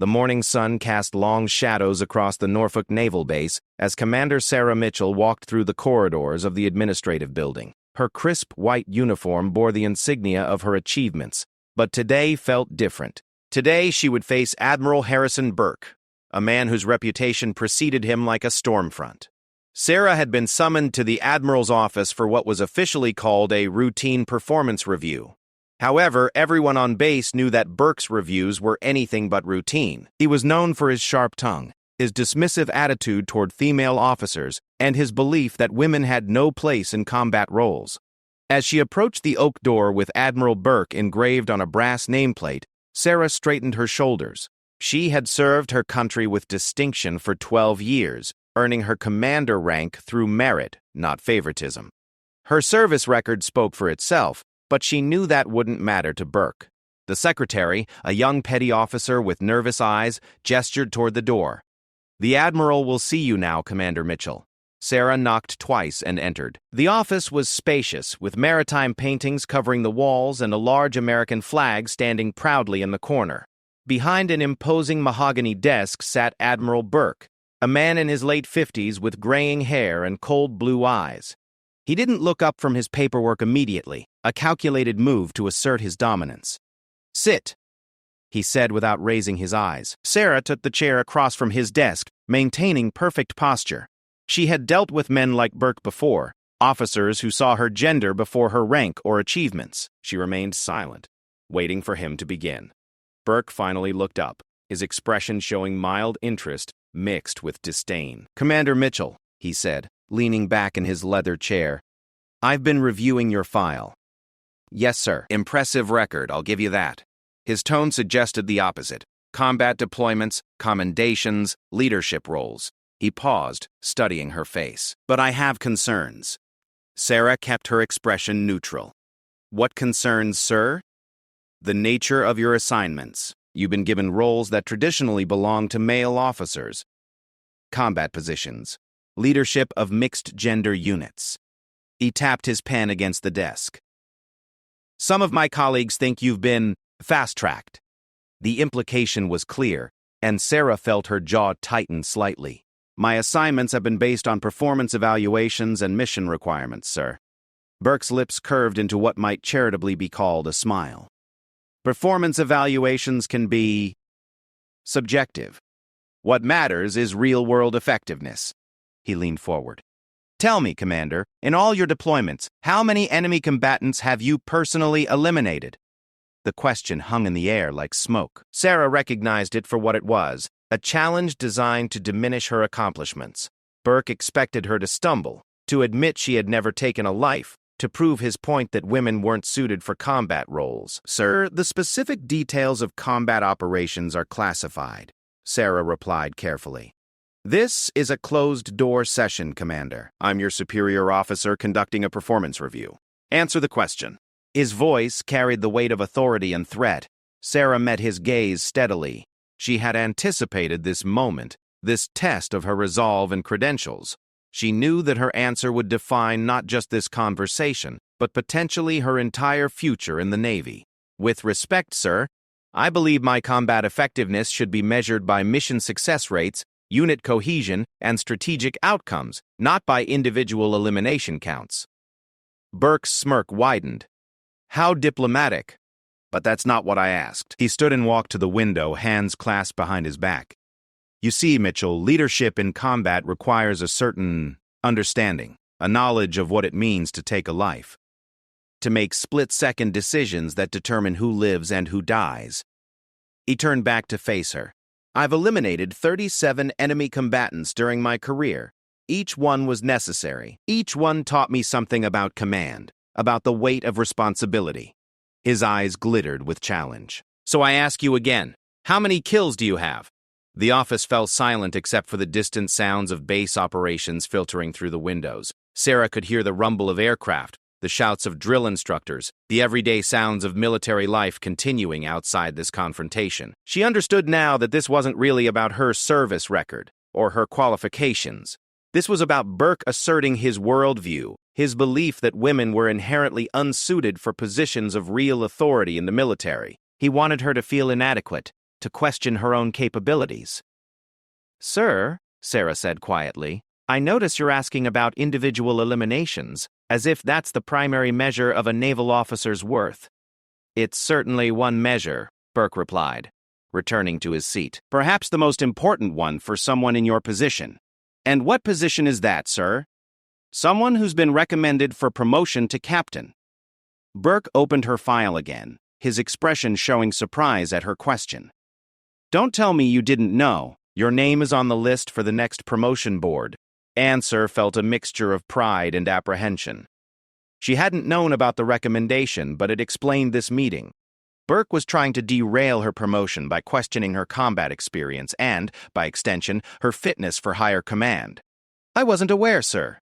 The morning sun cast long shadows across the Norfolk Naval Base as Commander Sarah Mitchell walked through the corridors of the administrative building. Her crisp white uniform bore the insignia of her achievements, but today felt different. Today she would face Admiral Harrison Burke, a man whose reputation preceded him like a storm front. Sarah had been summoned to the Admiral's office for what was officially called a routine performance review. However, everyone on base knew that Burke's reviews were anything but routine. He was known for his sharp tongue, his dismissive attitude toward female officers, and his belief that women had no place in combat roles. As she approached the oak door with Admiral Burke engraved on a brass nameplate, Sarah straightened her shoulders. She had served her country with distinction for 12 years, earning her commander rank through merit, not favoritism. Her service record spoke for itself, but she knew that wouldn't matter to Burke. The secretary, a young petty officer with nervous eyes, gestured toward the door. "The Admiral will see you now, Commander Mitchell." Sarah knocked twice and entered. The office was spacious, with maritime paintings covering the walls and a large American flag standing proudly in the corner. Behind an imposing mahogany desk sat Admiral Burke, a man in his late 50s with graying hair and cold blue eyes. He didn't look up from his paperwork immediately, a calculated move to assert his dominance. "Sit," he said without raising his eyes. Sarah took the chair across from his desk, maintaining perfect posture. She had dealt with men like Burke before, officers who saw her gender before her rank or achievements. She remained silent, waiting for him to begin. Burke finally looked up, his expression showing mild interest mixed with disdain. "Commander Mitchell," he said, leaning back in his leather chair, "I've been reviewing your file." "Yes, sir. Impressive record, I'll give you that." His tone suggested the opposite. Combat deployments, commendations, leadership roles. He paused, studying her face. "But I have concerns." Sarah kept her expression neutral. "What concerns, sir?" "The nature of your assignments. You've been given roles that traditionally belong to male officers. Combat positions. Leadership of mixed-gender units." He tapped his pen against the desk. "Some of my colleagues think you've been fast-tracked." The implication was clear, and Sarah felt her jaw tighten slightly. "My assignments have been based on performance evaluations and mission requirements, sir." Burke's lips curved into what might charitably be called a smile. "Performance evaluations can be subjective. What matters is real-world effectiveness." He leaned forward. "Tell me, Commander, in all your deployments, how many enemy combatants have you personally eliminated?" The question hung in the air like smoke. Sarah recognized it for what it was, a challenge designed to diminish her accomplishments. Burke expected her to stumble, to admit she had never taken a life, to prove his point that women weren't suited for combat roles. "Sir, the specific details of combat operations are classified," Sarah replied carefully. "This is a closed-door session, Commander. I'm your superior officer conducting a performance review. Answer the question." His voice carried the weight of authority and threat. Sarah met his gaze steadily. She had anticipated this moment, this test of her resolve and credentials. She knew that her answer would define not just this conversation, but potentially her entire future in the Navy. "With respect, sir, I believe my combat effectiveness should be measured by mission success rates, unit cohesion, and strategic outcomes, not by individual elimination counts." Burke's smirk widened. "How diplomatic. But that's not what I asked." He stood and walked to the window, hands clasped behind his back. "You see, Mitchell, leadership in combat requires a certain understanding, a knowledge of what it means to take a life, to make split-second decisions that determine who lives and who dies." He turned back to face her. "I've eliminated 37 enemy combatants during my career. Each one was necessary. Each one taught me something about command, about the weight of responsibility." His eyes glittered with challenge. "So I ask you again, how many kills do you have?" The office fell silent except for the distant sounds of base operations filtering through the windows. Sarah could hear the rumble of aircraft, the shouts of drill instructors, the everyday sounds of military life continuing outside this confrontation. She understood now that this wasn't really about her service record or her qualifications. This was about Burke asserting his worldview, his belief that women were inherently unsuited for positions of real authority in the military. He wanted her to feel inadequate, to question her own capabilities. "Sir," Sarah said quietly, "I notice you're asking about individual eliminations, as if that's the primary measure of a naval officer's worth." "It's certainly one measure," Burke replied, returning to his seat. "Perhaps the most important one for someone in your position." "And what position is that, sir?" "Someone who's been recommended for promotion to captain." Burke opened her file again, his expression showing surprise at her question. "Don't tell me you didn't know. Your name is on the list for the next promotion board." Answer felt a mixture of pride and apprehension. She hadn't known about the recommendation, but it explained this meeting. Burke was trying to derail her promotion by questioning her combat experience and, by extension, her fitness for higher command. "I wasn't aware, sir."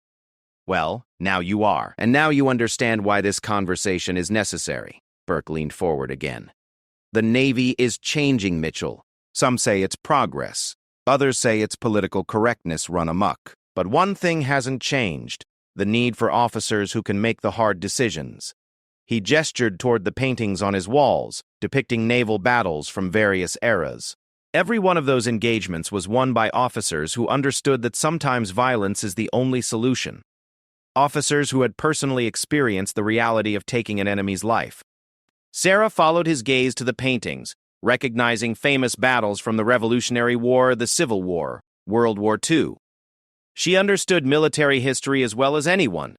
"Well, now you are, and now you understand why this conversation is necessary." Burke leaned forward again. "The Navy is changing, Mitchell. Some say it's progress. Others say it's political correctness run amok. But one thing hasn't changed: the need for officers who can make the hard decisions." He gestured toward the paintings on his walls, depicting naval battles from various eras. Every one of those engagements was won by officers who understood that sometimes violence is the only solution. Officers who had personally experienced the reality of taking an enemy's life. Sarah followed his gaze to the paintings, recognizing famous battles from the Revolutionary War, the Civil War, World War II. She understood military history as well as anyone,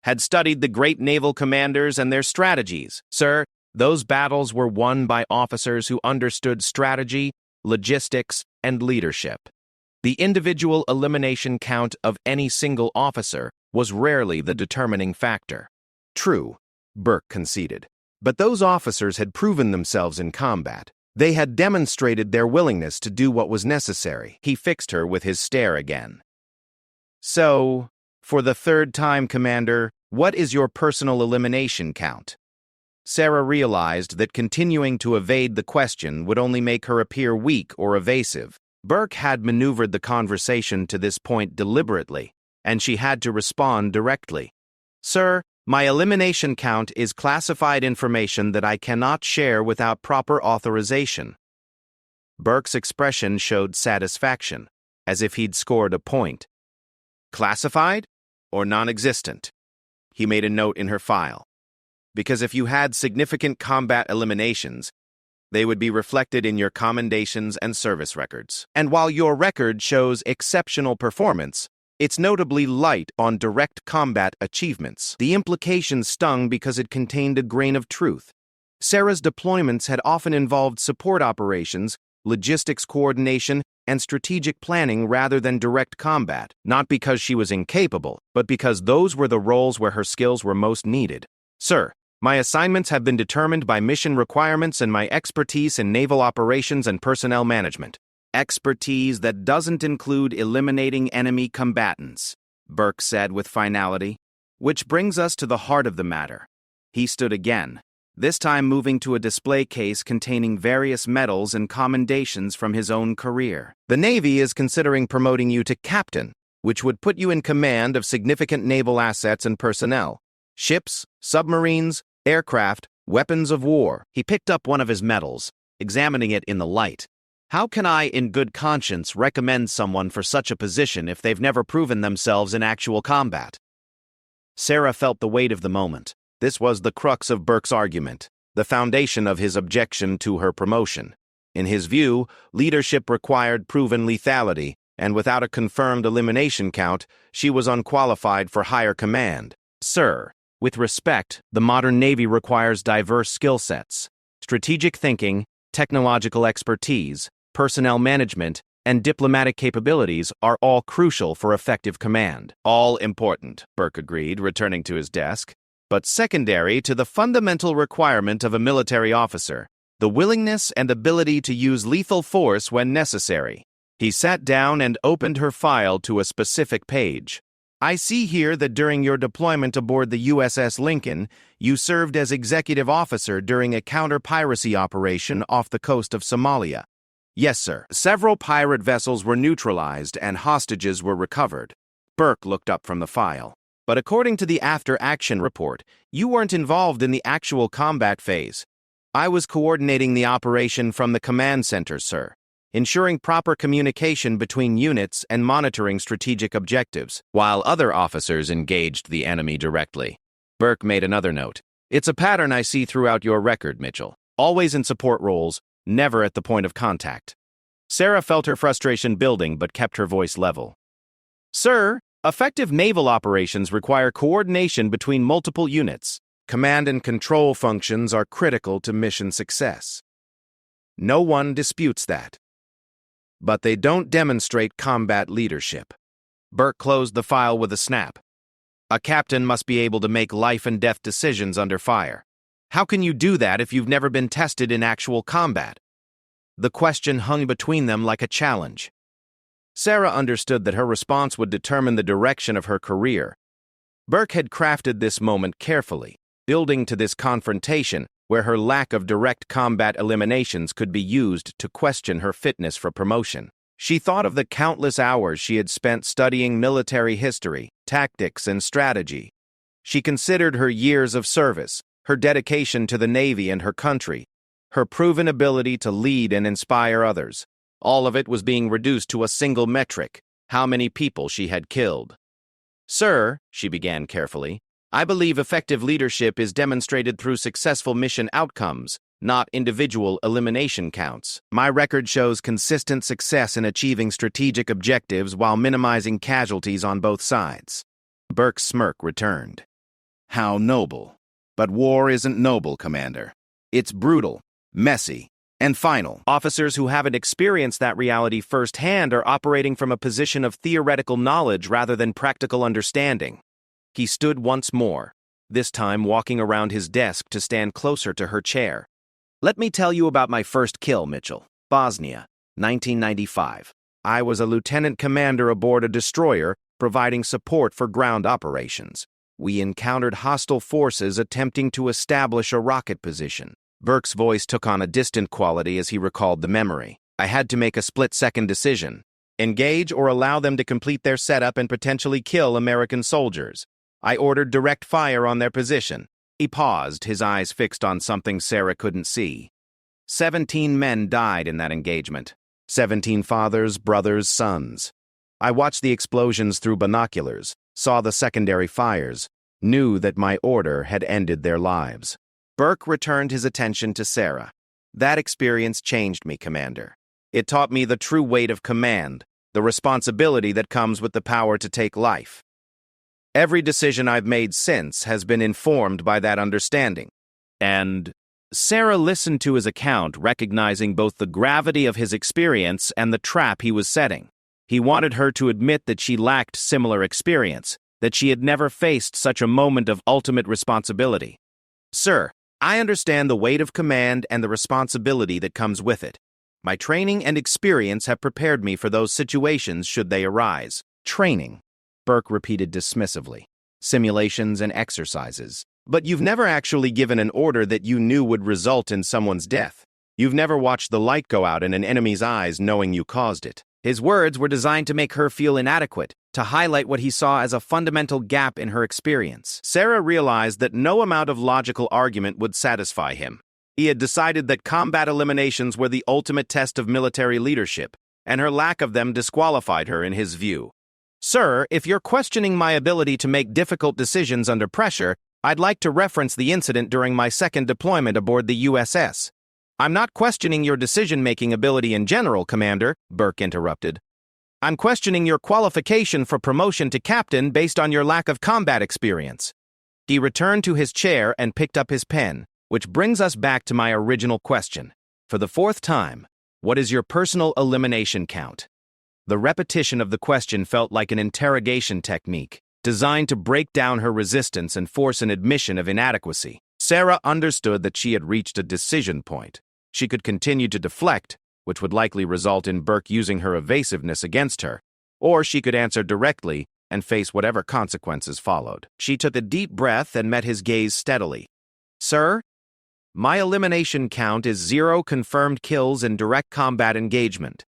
had studied the great naval commanders and their strategies. "Sir, those battles were won by officers who understood strategy, logistics, and leadership. The individual elimination count of any single officer was rarely the determining factor." "True," Burke conceded. "But those officers had proven themselves in combat. They had demonstrated their willingness to do what was necessary." He fixed her with his stare again. "So, for the third time, Commander, what is your personal elimination count?" Sarah realized that continuing to evade the question would only make her appear weak or evasive. Burke had maneuvered the conversation to this point deliberately, and she had to respond directly. "Sir, my elimination count is classified information that I cannot share without proper authorization." Burke's expression showed satisfaction, as if he'd scored a point. "Classified or non-existent?" He made a note in her file. "Because if you had significant combat eliminations, they would be reflected in your commendations and service records. And while your record shows exceptional performance, it's notably light on direct combat achievements." The implication stung because it contained a grain of truth. Sarah's deployments had often involved support operations, logistics coordination, and strategic planning rather than direct combat, not because she was incapable, but because those were the roles where her skills were most needed. "Sir, my assignments have been determined by mission requirements and my expertise in naval operations and personnel management." "Expertise that doesn't include eliminating enemy combatants," Burke said with finality. "Which brings us to the heart of the matter." He stood again, this time moving to a display case containing various medals and commendations from his own career. "The Navy is considering promoting you to captain, which would put you in command of significant naval assets and personnel. Ships, submarines, aircraft, weapons of war." He picked up one of his medals, examining it in the light. "How can I, in good conscience, recommend someone for such a position if they've never proven themselves in actual combat?" Sarah felt the weight of the moment. This was the crux of Burke's argument, the foundation of his objection to her promotion. In his view, leadership required proven lethality, and without a confirmed elimination count, she was unqualified for higher command. "Sir, with respect, the modern Navy requires diverse skill sets. Strategic thinking, technological expertise, personnel management, and diplomatic capabilities are all crucial for effective command." "All important," Burke agreed, returning to his desk. "But secondary to the fundamental requirement of a military officer, the willingness and ability to use lethal force when necessary." He sat down and opened her file to a specific page. "I see here that during your deployment aboard the USS Lincoln, you served as executive officer during a counter-piracy operation off the coast of Somalia." "Yes, sir. Several pirate vessels were neutralized and hostages were recovered." Burke looked up from the file. "But according to the after-action report, you weren't involved in the actual combat phase." I was coordinating the operation from the command center, sir, ensuring proper communication between units and monitoring strategic objectives, while other officers engaged the enemy directly. Burke made another note. It's a pattern I see throughout your record, Mitchell. Always in support roles, never at the point of contact. Sarah felt her frustration building but kept her voice level. Sir, effective naval operations require coordination between multiple units. Command and control functions are critical to mission success. No one disputes that. But they don't demonstrate combat leadership. Burke closed the file with a snap. A captain must be able to make life-and-death decisions under fire. How can you do that if you've never been tested in actual combat? The question hung between them like a challenge. Sarah understood that her response would determine the direction of her career. Burke had crafted this moment carefully, building to this confrontation where her lack of direct combat eliminations could be used to question her fitness for promotion. She thought of the countless hours she had spent studying military history, tactics, and strategy. She considered her years of service, her dedication to the Navy and her country, her proven ability to lead and inspire others. All of it was being reduced to a single metric: how many people she had killed. Sir, she began carefully, I believe effective leadership is demonstrated through successful mission outcomes, not individual elimination counts. My record shows consistent success in achieving strategic objectives while minimizing casualties on both sides. Burke's smirk returned. How noble. But war isn't noble, Commander. It's brutal, messy, and final. Officers who haven't experienced that reality firsthand are operating from a position of theoretical knowledge rather than practical understanding. He stood once more, this time walking around his desk to stand closer to her chair. Let me tell you about my first kill, Mitchell. Bosnia, 1995. I was a lieutenant commander aboard a destroyer, providing support for ground operations. We encountered hostile forces attempting to establish a rocket position. Burke's voice took on a distant quality as he recalled the memory. I had to make a split-second decision. Engage or allow them to complete their setup and potentially kill American soldiers. I ordered direct fire on their position. He paused, his eyes fixed on something Sarah couldn't see. 17 men died in that engagement. 17 fathers, brothers, sons. I watched the explosions through binoculars, saw the secondary fires, knew that my order had ended their lives. Burke returned his attention to Sarah. That experience changed me, Commander. It taught me the true weight of command, the responsibility that comes with the power to take life. Every decision I've made since has been informed by that understanding. And Sarah listened to his account, recognizing both the gravity of his experience and the trap he was setting. He wanted her to admit that she lacked similar experience, that she had never faced such a moment of ultimate responsibility. Sir, I understand the weight of command and the responsibility that comes with it. My training and experience have prepared me for those situations should they arise. Training, Burke repeated dismissively. Simulations and exercises. But you've never actually given an order that you knew would result in someone's death. You've never watched the light go out in an enemy's eyes knowing you caused it. His words were designed to make her feel inadequate, to highlight what he saw as a fundamental gap in her experience. Sarah realized that no amount of logical argument would satisfy him. He had decided that combat eliminations were the ultimate test of military leadership, and her lack of them disqualified her in his view. Sir, if you're questioning my ability to make difficult decisions under pressure, I'd like to reference the incident during my second deployment aboard the USS. I'm not questioning your decision-making ability in general, Commander, Burke interrupted. I'm questioning your qualification for promotion to captain based on your lack of combat experience. He returned to his chair and picked up his pen, which brings us back to my original question. For the fourth time, what is your personal elimination count? The repetition of the question felt like an interrogation technique, designed to break down her resistance and force an admission of inadequacy. Sarah understood that she had reached a decision point. She could continue to deflect, which would likely result in Burke using her evasiveness against her, or she could answer directly and face whatever consequences followed. She took a deep breath and met his gaze steadily. Sir, my elimination count is 0 confirmed kills in direct combat engagement.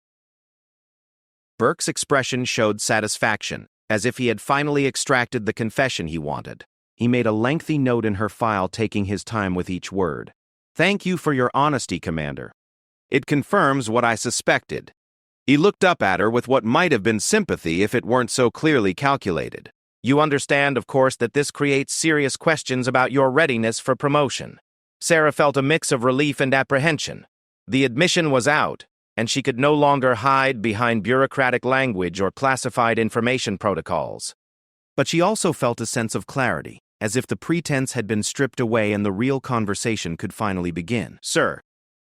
Burke's expression showed satisfaction, as if he had finally extracted the confession he wanted. He made a lengthy note in her file, taking his time with each word. Thank you for your honesty, Commander. It confirms what I suspected. He looked up at her with what might have been sympathy if it weren't so clearly calculated. You understand, of course, that this creates serious questions about your readiness for promotion. Sarah felt a mix of relief and apprehension. The admission was out, and she could no longer hide behind bureaucratic language or classified information protocols. But she also felt a sense of clarity, as if the pretense had been stripped away and the real conversation could finally begin. Sir,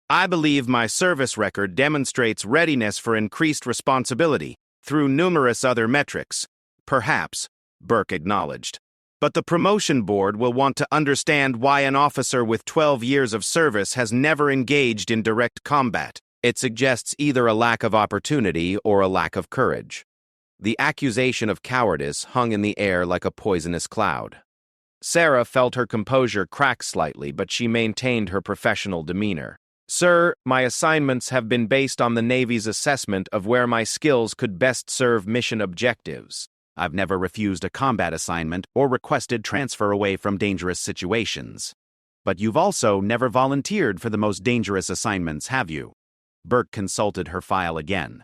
I believe my service record demonstrates readiness for increased responsibility through numerous other metrics. Perhaps, Burke acknowledged. But the promotion board will want to understand why an officer with 12 years of service has never engaged in direct combat. It suggests either a lack of opportunity or a lack of courage. The accusation of cowardice hung in the air like a poisonous cloud. Sarah felt her composure crack slightly, but she maintained her professional demeanor. Sir, my assignments have been based on the Navy's assessment of where my skills could best serve mission objectives. I've never refused a combat assignment or requested transfer away from dangerous situations. But you've also never volunteered for the most dangerous assignments, have you? Burke consulted her file again.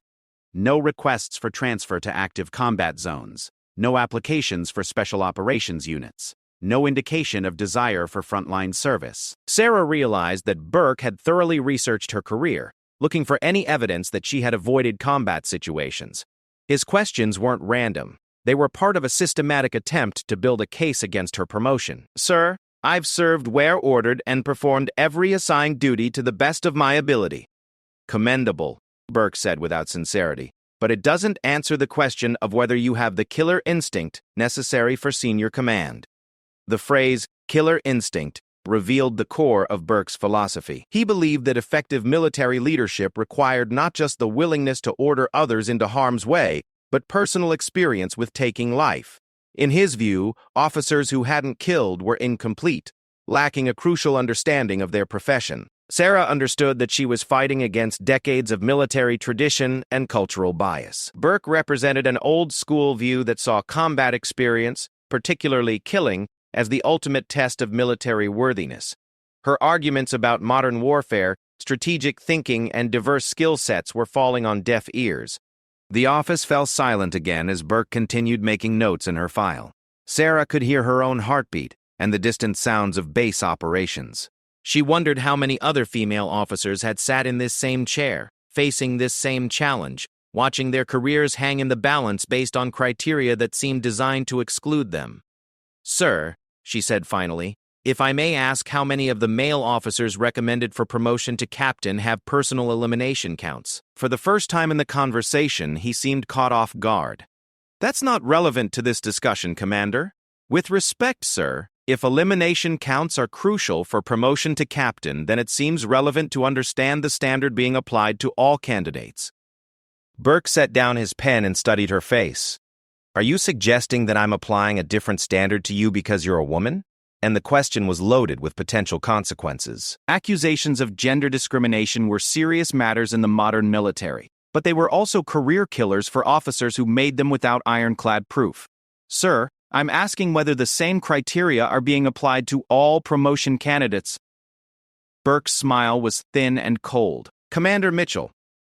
No requests for transfer to active combat zones. No applications for special operations units. No indication of desire for frontline service. Sarah realized that Burke had thoroughly researched her career, looking for any evidence that she had avoided combat situations. His questions weren't random. They were part of a systematic attempt to build a case against her promotion. Sir, I've served where ordered and performed every assigned duty to the best of my ability. Commendable, Burke said without sincerity, but it doesn't answer the question of whether you have the killer instinct necessary for senior command. The phrase, killer instinct, revealed the core of Burke's philosophy. He believed that effective military leadership required not just the willingness to order others into harm's way, but personal experience with taking life. In his view, officers who hadn't killed were incomplete, lacking a crucial understanding of their profession. Sarah understood that she was fighting against decades of military tradition and cultural bias. Burke represented an old-school view that saw combat experience, particularly killing, as the ultimate test of military worthiness. Her arguments about modern warfare, strategic thinking, and diverse skill sets were falling on deaf ears. The office fell silent again as Burke continued making notes in her file. Sarah could hear her own heartbeat and the distant sounds of base operations. She wondered how many other female officers had sat in this same chair, facing this same challenge, watching their careers hang in the balance based on criteria that seemed designed to exclude them. Sir, she said finally, if I may ask how many of the male officers recommended for promotion to captain have personal elimination counts. For the first time in the conversation, he seemed caught off guard. That's not relevant to this discussion, Commander. With respect, sir, if elimination counts are crucial for promotion to captain, then it seems relevant to understand the standard being applied to all candidates. Burke set down his pen and studied her face. Are you suggesting that I'm applying a different standard to you because you're a woman? And the question was loaded with potential consequences. Accusations of gender discrimination were serious matters in the modern military, but they were also career killers for officers who made them without ironclad proof. Sir, I'm asking whether the same criteria are being applied to all promotion candidates. Burke's smile was thin and cold. Commander Mitchell,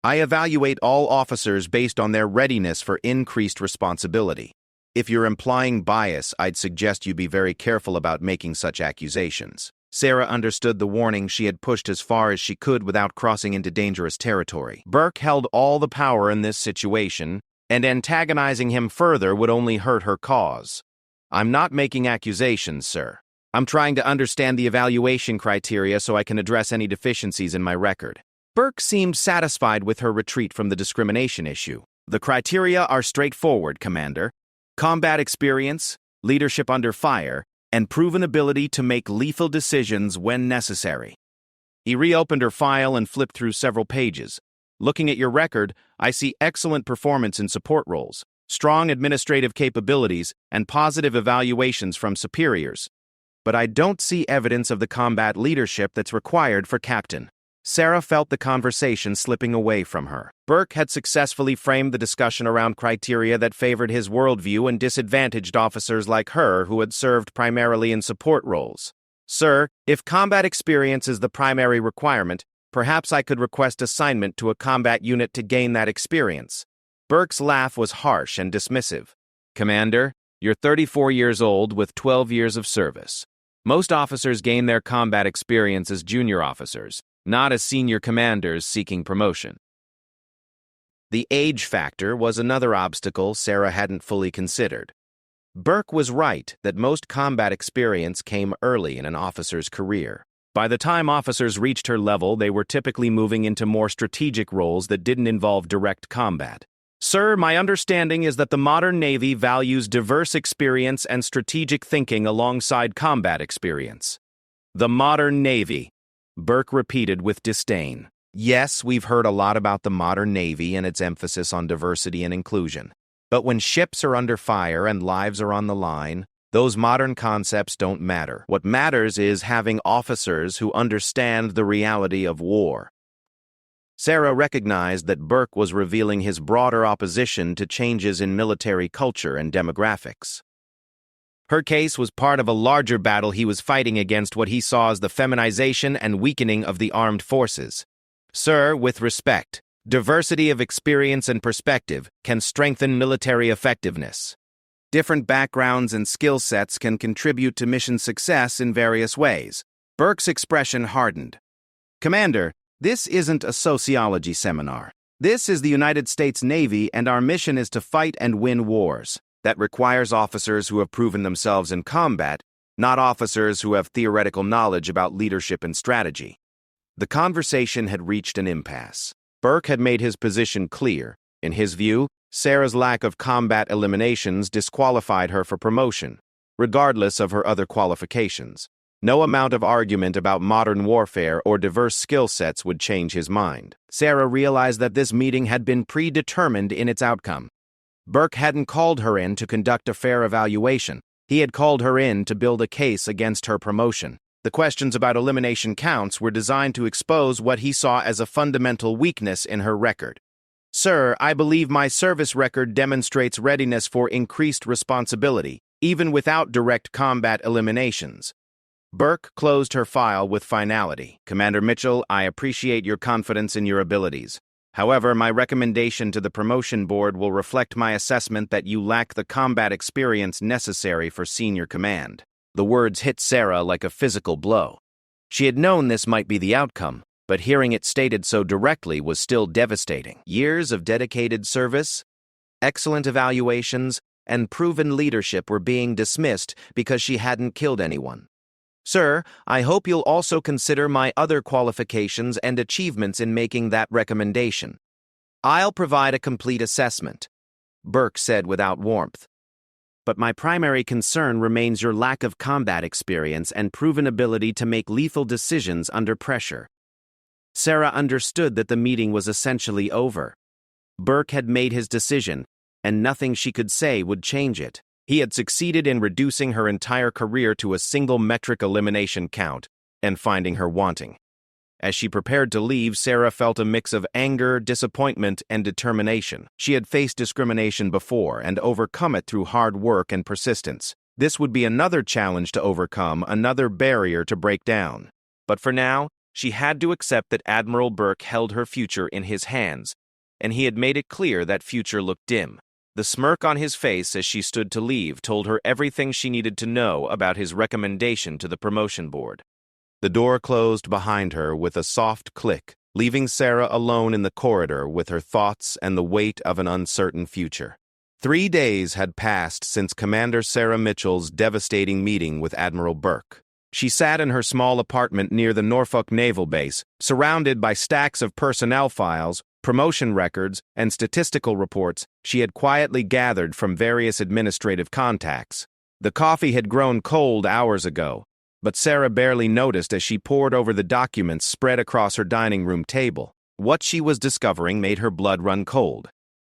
I evaluate all officers based on their readiness for increased responsibility. If you're implying bias, I'd suggest you be very careful about making such accusations. Sarah understood the warning she had pushed as far as she could without crossing into dangerous territory. Burke held all the power in this situation, and antagonizing him further would only hurt her cause. I'm not making accusations, sir. I'm trying to understand the evaluation criteria so I can address any deficiencies in my record. Burke seemed satisfied with her retreat from the discrimination issue. The criteria are straightforward, Commander. Combat experience, leadership under fire, and proven ability to make lethal decisions when necessary. He reopened her file and flipped through several pages. Looking at your record, I see excellent performance in support roles, strong administrative capabilities, and positive evaluations from superiors. But I don't see evidence of the combat leadership that's required for captain. Sarah felt the conversation slipping away from her. Burke had successfully framed the discussion around criteria that favored his worldview and disadvantaged officers like her who had served primarily in support roles. Sir, if combat experience is the primary requirement, perhaps I could request assignment to a combat unit to gain that experience. Burke's laugh was harsh and dismissive. Commander, you're 34 years old with 12 years of service. Most officers gain their combat experience as junior officers, not as senior commanders seeking promotion. The age factor was another obstacle Sarah hadn't fully considered. Burke was right that most combat experience came early in an officer's career. By the time officers reached her level, they were typically moving into more strategic roles that didn't involve direct combat. Sir, my understanding is that the modern Navy values diverse experience and strategic thinking alongside combat experience. The modern Navy, Burke repeated with disdain. Yes, we've heard a lot about the modern Navy and its emphasis on diversity and inclusion. But when ships are under fire and lives are on the line, those modern concepts don't matter. What matters is having officers who understand the reality of war. Sarah recognized that Burke was revealing his broader opposition to changes in military culture and demographics. Her case was part of a larger battle he was fighting against what he saw as the feminization and weakening of the armed forces. Sir, with respect, diversity of experience and perspective can strengthen military effectiveness. Different backgrounds and skill sets can contribute to mission success in various ways. Burke's expression hardened. Commander, this isn't a sociology seminar. This is the United States Navy, and our mission is to fight and win wars. That requires officers who have proven themselves in combat, not officers who have theoretical knowledge about leadership and strategy. The conversation had reached an impasse. Burke had made his position clear. In his view, Sarah's lack of combat eliminations disqualified her for promotion, regardless of her other qualifications. No amount of argument about modern warfare or diverse skill sets would change his mind. Sarah realized that this meeting had been predetermined in its outcome. Burke hadn't called her in to conduct a fair evaluation. He had called her in to build a case against her promotion. The questions about elimination counts were designed to expose what he saw as a fundamental weakness in her record. Sir, I believe my service record demonstrates readiness for increased responsibility, even without direct combat eliminations. Burke closed her file with finality. Commander Mitchell, I appreciate your confidence in your abilities. However, my recommendation to the promotion board will reflect my assessment that you lack the combat experience necessary for senior command. The words hit Sarah like a physical blow. She had known this might be the outcome, but hearing it stated so directly was still devastating. Years of dedicated service, excellent evaluations, and proven leadership were being dismissed because she hadn't killed anyone. Sir, I hope you'll also consider my other qualifications and achievements in making that recommendation. I'll provide a complete assessment, Burke said without warmth. But my primary concern remains your lack of combat experience and proven ability to make lethal decisions under pressure. Sarah understood that the meeting was essentially over. Burke had made his decision, and nothing she could say would change it. He had succeeded in reducing her entire career to a single metric elimination count and finding her wanting. As she prepared to leave, Sarah felt a mix of anger, disappointment, and determination. She had faced discrimination before and overcome it through hard work and persistence. This would be another challenge to overcome, another barrier to break down. But for now, she had to accept that Admiral Burke held her future in his hands, and he had made it clear that future looked dim. The smirk on his face as she stood to leave told her everything she needed to know about his recommendation to the promotion board. The door closed behind her with a soft click, leaving Sarah alone in the corridor with her thoughts and the weight of an uncertain future. 3 days had passed since Commander Sarah Mitchell's devastating meeting with Admiral Burke. She sat in her small apartment near the Norfolk Naval Base, surrounded by stacks of personnel files, promotion records, and statistical reports she had quietly gathered from various administrative contacts. The coffee had grown cold hours ago, but Sarah barely noticed as she pored over the documents spread across her dining room table. What she was discovering made her blood run cold.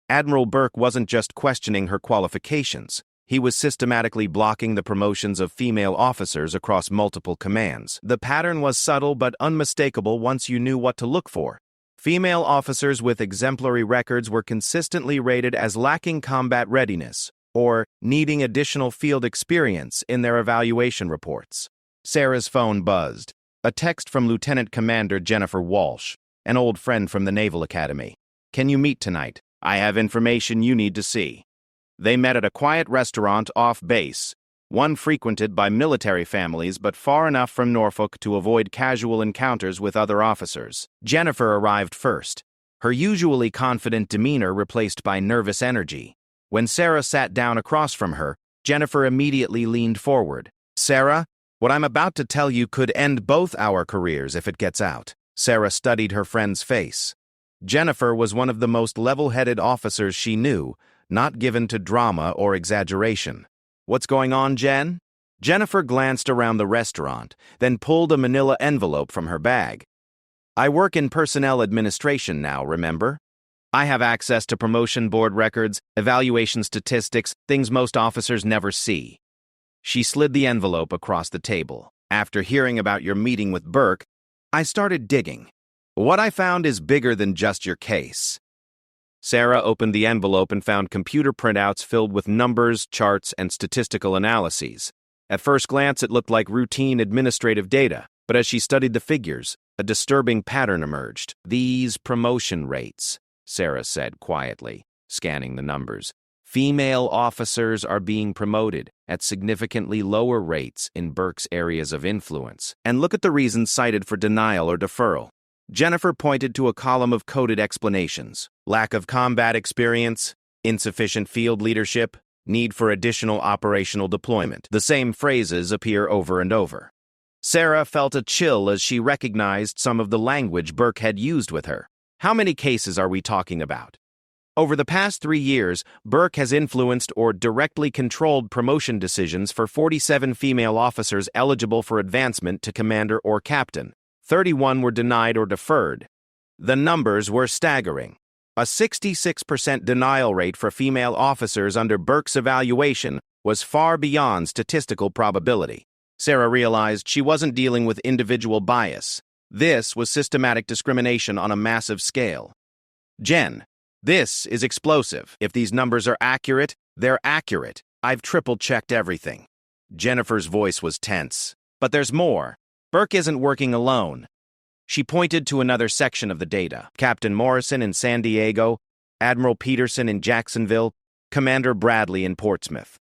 Admiral Burke wasn't just questioning her qualifications. He was systematically blocking the promotions of female officers across multiple commands. The pattern was subtle but unmistakable once you knew what to look for. Female officers with exemplary records were consistently rated as lacking combat readiness or needing additional field experience in their evaluation reports. Sarah's phone buzzed. A text from Lieutenant Commander Jennifer Walsh, an old friend from the Naval Academy. "Can you meet tonight? I have information you need to see." They met at a quiet restaurant off base, one frequented by military families but far enough from Norfolk to avoid casual encounters with other officers. Jennifer arrived first, her usually confident demeanor replaced by nervous energy. When Sarah sat down across from her, Jennifer immediately leaned forward. "Sarah, what I'm about to tell you could end both our careers if it gets out." Sarah studied her friend's face. Jennifer was one of the most level-headed officers she knew, not given to drama or exaggeration. "What's going on, Jen?" Jennifer glanced around the restaurant, then pulled a manila envelope from her bag. "I work in personnel administration now, remember? I have access to promotion board records, evaluation statistics, things most officers never see." She slid the envelope across the table. "After hearing about your meeting with Burke, I started digging. What I found is bigger than just your case." Sarah opened the envelope and found computer printouts filled with numbers, charts, and statistical analyses. At first glance, it looked like routine administrative data, but as she studied the figures, a disturbing pattern emerged. "These promotion rates," Sarah said quietly, scanning the numbers. "Female officers are being promoted at significantly lower rates in Burke's areas of influence. And look at the reasons cited for denial or deferral." Jennifer pointed to a column of coded explanations. Lack of combat experience, insufficient field leadership, need for additional operational deployment. The same phrases appear over and over. Sarah felt a chill as she recognized some of the language Burke had used with her. How many cases are we talking about? Over the past 3 years, Burke has influenced or directly controlled promotion decisions for 47 female officers eligible for advancement to commander or captain. 31 were denied or deferred. The numbers were staggering. A 66% denial rate for female officers under Burke's evaluation was far beyond statistical probability. Sarah realized she wasn't dealing with individual bias. This was systematic discrimination on a massive scale. "Jen, this is explosive. If these numbers are accurate, they're accurate. I've triple-checked everything." Jennifer's voice was tense. "But there's more. Burke isn't working alone." She pointed to another section of the data. Captain Morrison in San Diego, Admiral Peterson in Jacksonville, Commander Bradley in Portsmouth.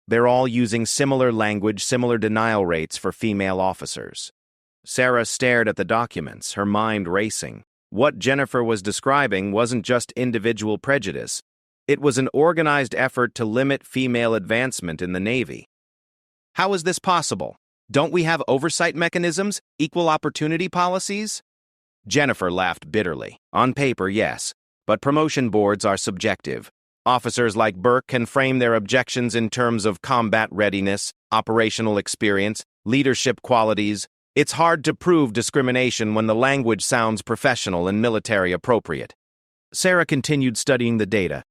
They're all using similar language, similar denial rates for female officers. Sarah stared at the documents, her mind racing. What Jennifer was describing wasn't just individual prejudice. It was an organized effort to limit female advancement in the Navy. How is this possible? Don't we have oversight mechanisms, equal opportunity policies? Jennifer laughed bitterly. On paper, yes, but promotion boards are subjective. Officers like Burke can frame their objections in terms of combat readiness, operational experience, leadership qualities. It's hard to prove discrimination when the language sounds professional and military appropriate. Sarah continued studying the data,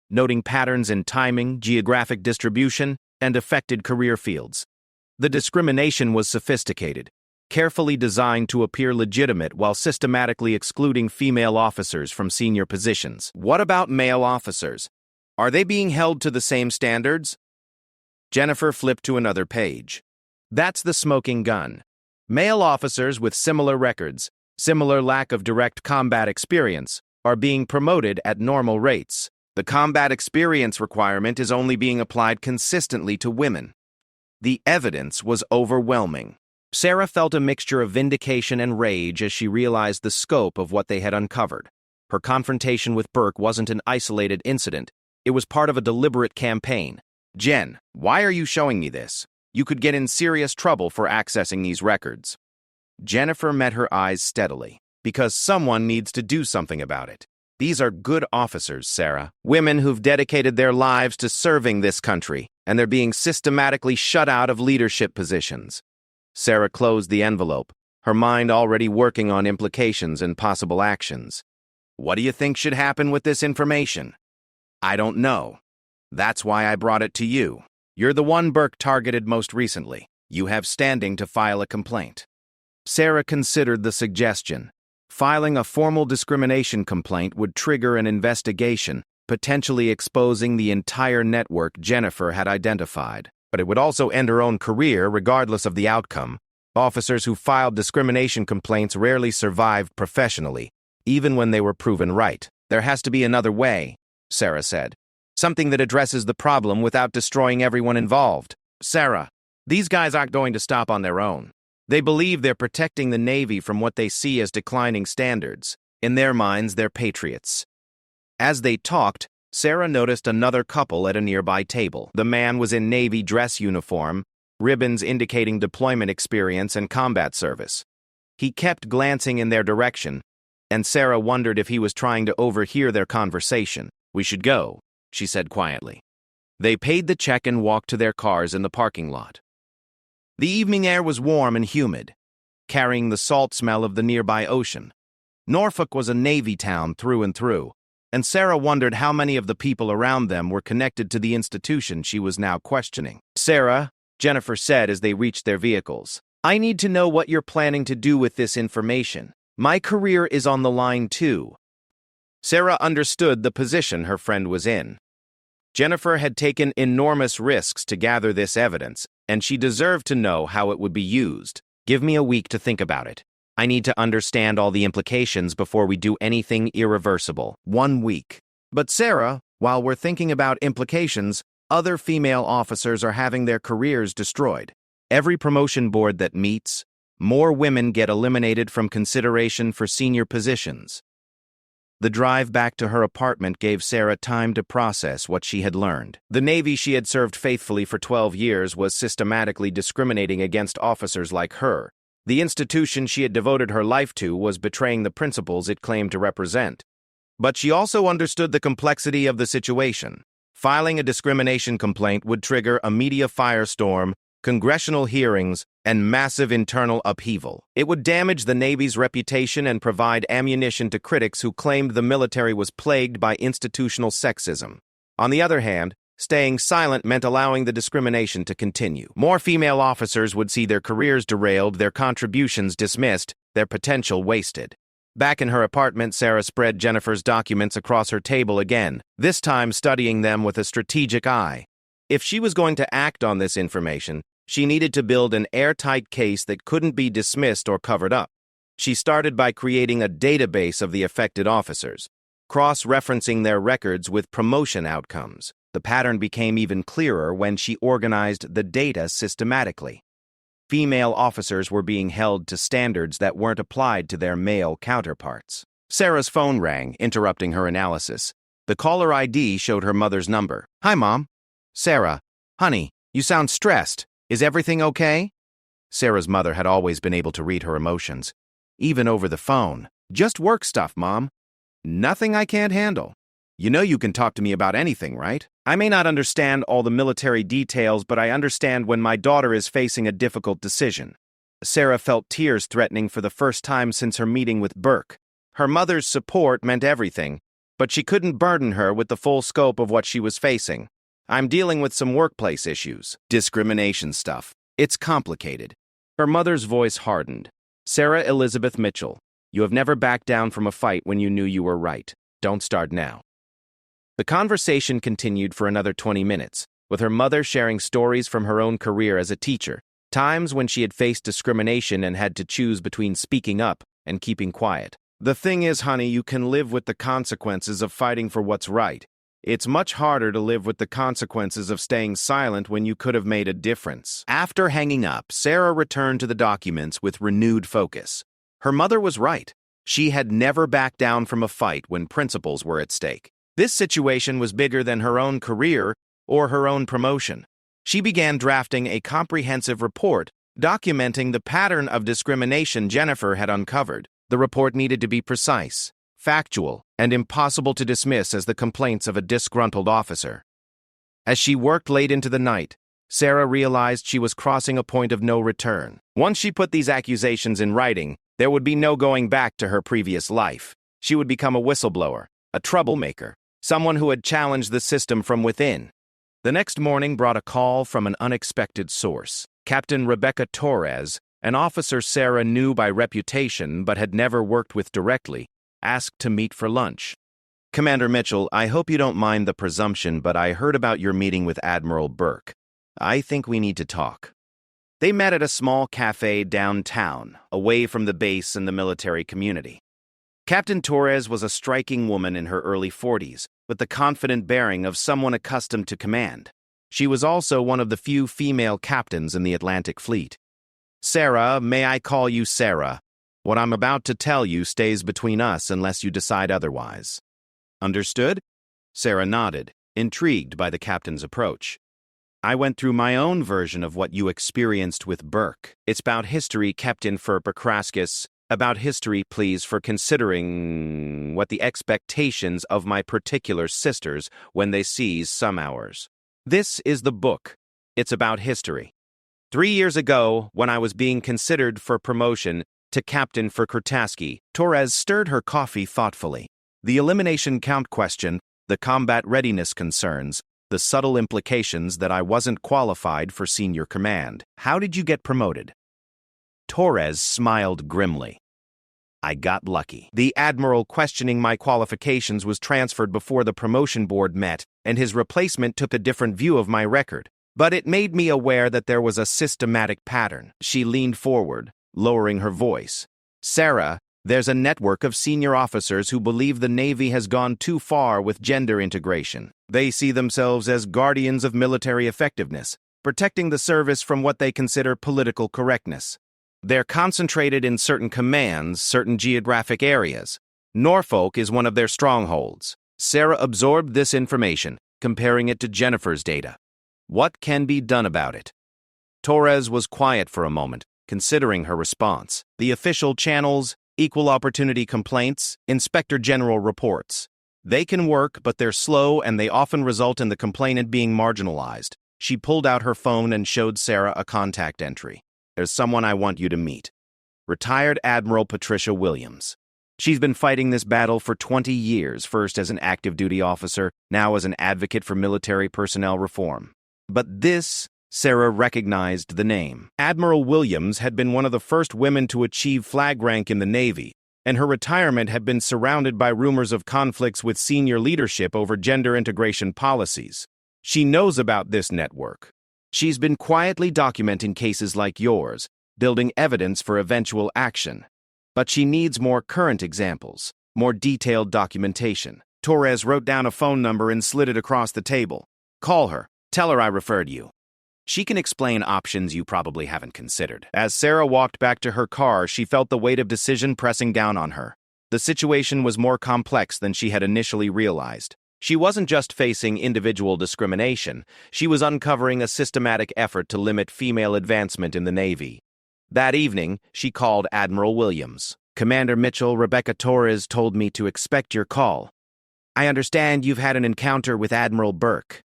noting patterns in timing, geographic distribution, and affected career fields. The discrimination was sophisticated, carefully designed to appear legitimate while systematically excluding female officers from senior positions. What about male officers? Are they being held to the same standards? Jennifer flipped to another page. That's the smoking gun. Male officers with similar records, similar lack of direct combat experience, are being promoted at normal rates. The combat experience requirement is only being applied consistently to women. The evidence was overwhelming. Sarah felt a mixture of vindication and rage as she realized the scope of what they had uncovered. Her confrontation with Burke wasn't an isolated incident. It was part of a deliberate campaign. "Jen, why are you showing me this? You could get in serious trouble for accessing these records." Jennifer met her eyes steadily. "Because someone needs to do something about it. These are good officers, Sarah. Women who've dedicated their lives to serving this country, and they're being systematically shut out of leadership positions." Sarah closed the envelope, her mind already working on implications and possible actions. "What do you think should happen with this information?" "I don't know. That's why I brought it to you. You're the one Burke targeted most recently. You have standing to file a complaint." Sarah considered the suggestion. Filing a formal discrimination complaint would trigger an investigation, potentially exposing the entire network Jennifer had identified. But it would also end her own career regardless of the outcome. Officers who filed discrimination complaints rarely survived professionally, even when they were proven right. There has to be another way, Sarah said. Something that addresses the problem without destroying everyone involved. Sarah, these guys aren't going to stop on their own. They believe they're protecting the Navy from what they see as declining standards. In their minds, they're patriots. As they talked, Sarah noticed another couple at a nearby table. The man was in Navy dress uniform, ribbons indicating deployment experience and combat service. He kept glancing in their direction, and Sarah wondered if he was trying to overhear their conversation. "We should go," she said quietly. They paid the check and walked to their cars in the parking lot. The evening air was warm and humid, carrying the salt smell of the nearby ocean. Norfolk was a Navy town through and through, and Sarah wondered how many of the people around them were connected to the institution she was now questioning. "Sarah," Jennifer said as they reached their vehicles, "I need to know what you're planning to do with this information. My career is on the line too." Sarah understood the position her friend was in. Jennifer had taken enormous risks to gather this evidence, and she deserved to know how it would be used. "Give me a week to think about it. I need to understand all the implications before we do anything irreversible." 1 week. But Sarah, while we're thinking about implications, other female officers are having their careers destroyed. Every promotion board that meets, more women get eliminated from consideration for senior positions. The drive back to her apartment gave Sarah time to process what she had learned. The Navy she had served faithfully for 12 years was systematically discriminating against officers like her. The institution she had devoted her life to was betraying the principles it claimed to represent. But she also understood the complexity of the situation. Filing a discrimination complaint would trigger a media firestorm, congressional hearings, and massive internal upheaval. It would damage the Navy's reputation and provide ammunition to critics who claimed the military was plagued by institutional sexism. On the other hand, staying silent meant allowing the discrimination to continue. More female officers would see their careers derailed, their contributions dismissed, their potential wasted. Back in her apartment, Sarah spread Jennifer's documents across her table again, this time studying them with a strategic eye. If she was going to act on this information, she needed to build an airtight case that couldn't be dismissed or covered up. She started by creating a database of the affected officers, cross-referencing their records with promotion outcomes. The pattern became even clearer when she organized the data systematically. Female officers were being held to standards that weren't applied to their male counterparts. Sarah's phone rang, interrupting her analysis. The caller ID showed her mother's number. "Hi, Mom." "Sarah, honey, you sound stressed. Is everything okay?" Sarah's mother had always been able to read her emotions, even over the phone. "Just work stuff, Mom. Nothing I can't handle. You know you can talk to me about anything, right? I may not understand all the military details, but I understand when my daughter is facing a difficult decision." Sarah felt tears threatening for the first time since her meeting with Burke. Her mother's support meant everything, but she couldn't burden her with the full scope of what she was facing. "I'm dealing with some workplace issues. Discrimination stuff. It's complicated." Her mother's voice hardened. "Sarah Elizabeth Mitchell, you have never backed down from a fight when you knew you were right. Don't start now." The conversation continued for another 20 minutes, with her mother sharing stories from her own career as a teacher, times when she had faced discrimination and had to choose between speaking up and keeping quiet. "The thing is, honey, you can live with the consequences of fighting for what's right. It's much harder to live with the consequences of staying silent when you could have made a difference." After hanging up, Sarah returned to the documents with renewed focus. Her mother was right. She had never backed down from a fight when principles were at stake. This situation was bigger than her own career or her own promotion. She began drafting a comprehensive report documenting the pattern of discrimination Jennifer had uncovered. The report needed to be precise, factual, and impossible to dismiss as the complaints of a disgruntled officer. As she worked late into the night, Sarah realized she was crossing a point of no return. Once she put these accusations in writing, there would be no going back to her previous life. She would become a whistleblower, a troublemaker, someone who had challenged the system from within. The next morning brought a call from an unexpected source. Captain Rebecca Torres, an officer Sarah knew by reputation but had never worked with directly, asked to meet for lunch. "Commander Mitchell, I hope you don't mind the presumption, but I heard about your meeting with Admiral Burke. I think we need to talk." They met at a small cafe downtown, away from the base and the military community. Captain Torres was a striking woman in her early 40s, with the confident bearing of someone accustomed to command. She was also one of the few female captains in the Atlantic Fleet. "Sarah, may I call you Sarah? What I'm about to tell you stays between us unless you decide otherwise." "Understood?" Sarah nodded, intrigued by the captain's approach. "I went through my own version of what you experienced with Burke. It's about history kept in for Procrascus. About history, please, for considering what the expectations of my particular sisters when they seize some hours. This is the book. It's about history. 3 years ago, when I was being considered for promotion to captain for Kurtaski, Torres stirred her coffee thoughtfully. The elimination count question, the combat readiness concerns, the subtle implications that I wasn't qualified for senior command. How did you get promoted?" Torres smiled grimly. "I got lucky. The admiral questioning my qualifications was transferred before the promotion board met, and his replacement took a different view of my record. But it made me aware that there was a systematic pattern." She leaned forward, lowering her voice. "Sarah, there's a network of senior officers who believe the Navy has gone too far with gender integration. They see themselves as guardians of military effectiveness, protecting the service from what they consider political correctness. They're concentrated in certain commands, certain geographic areas. Norfolk is one of their strongholds." Sarah absorbed this information, comparing it to Jennifer's data. "What can be done about it?" Torres was quiet for a moment, considering her response. "The official channels, equal opportunity complaints, inspector general reports. They can work, but they're slow and they often result in the complainant being marginalized." She pulled out her phone and showed Sarah a contact entry. "There's someone I want you to meet. Retired Admiral Patricia Williams. She's been fighting this battle for 20 years, first as an active duty officer, now as an advocate for military personnel reform." But this, Sarah recognized the name. Admiral Williams had been one of the first women to achieve flag rank in the Navy, and her retirement had been surrounded by rumors of conflicts with senior leadership over gender integration policies. She knows about this network. She's been quietly documenting cases like yours, building evidence for eventual action. But she needs more current examples, more detailed documentation. Torres wrote down a phone number and slid it across the table. "Call her. Tell her I referred you. She can explain options you probably haven't considered." As Sarah walked back to her car, she felt the weight of decision pressing down on her. The situation was more complex than she had initially realized. She wasn't just facing individual discrimination, she was uncovering a systematic effort to limit female advancement in the Navy. That evening, she called Admiral Williams. "Commander Mitchell, Rebecca Torres told me to expect your call. I understand you've had an encounter with Admiral Burke."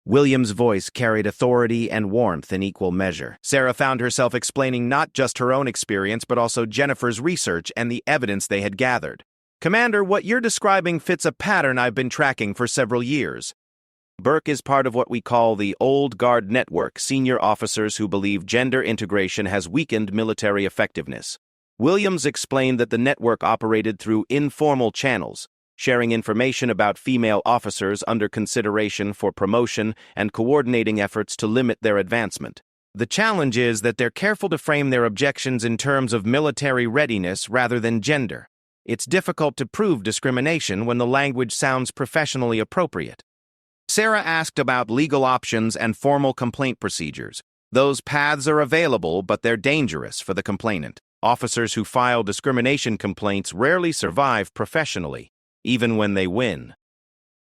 Williams' voice carried authority and warmth in equal measure. Sarah found herself explaining not just her own experience but also Jennifer's research and the evidence they had gathered. "Commander, what you're describing fits a pattern I've been tracking for several years. Burke is part of what we call the Old Guard Network, senior officers who believe gender integration has weakened military effectiveness." Williams explained that the network operated through informal channels, sharing information about female officers under consideration for promotion and coordinating efforts to limit their advancement. The challenge is that they're careful to frame their objections in terms of military readiness rather than gender. It's difficult to prove discrimination when the language sounds professionally appropriate. Sarah asked about legal options and formal complaint procedures. Those paths are available, but they're dangerous for the complainant. Officers who file discrimination complaints rarely survive professionally, even when they win.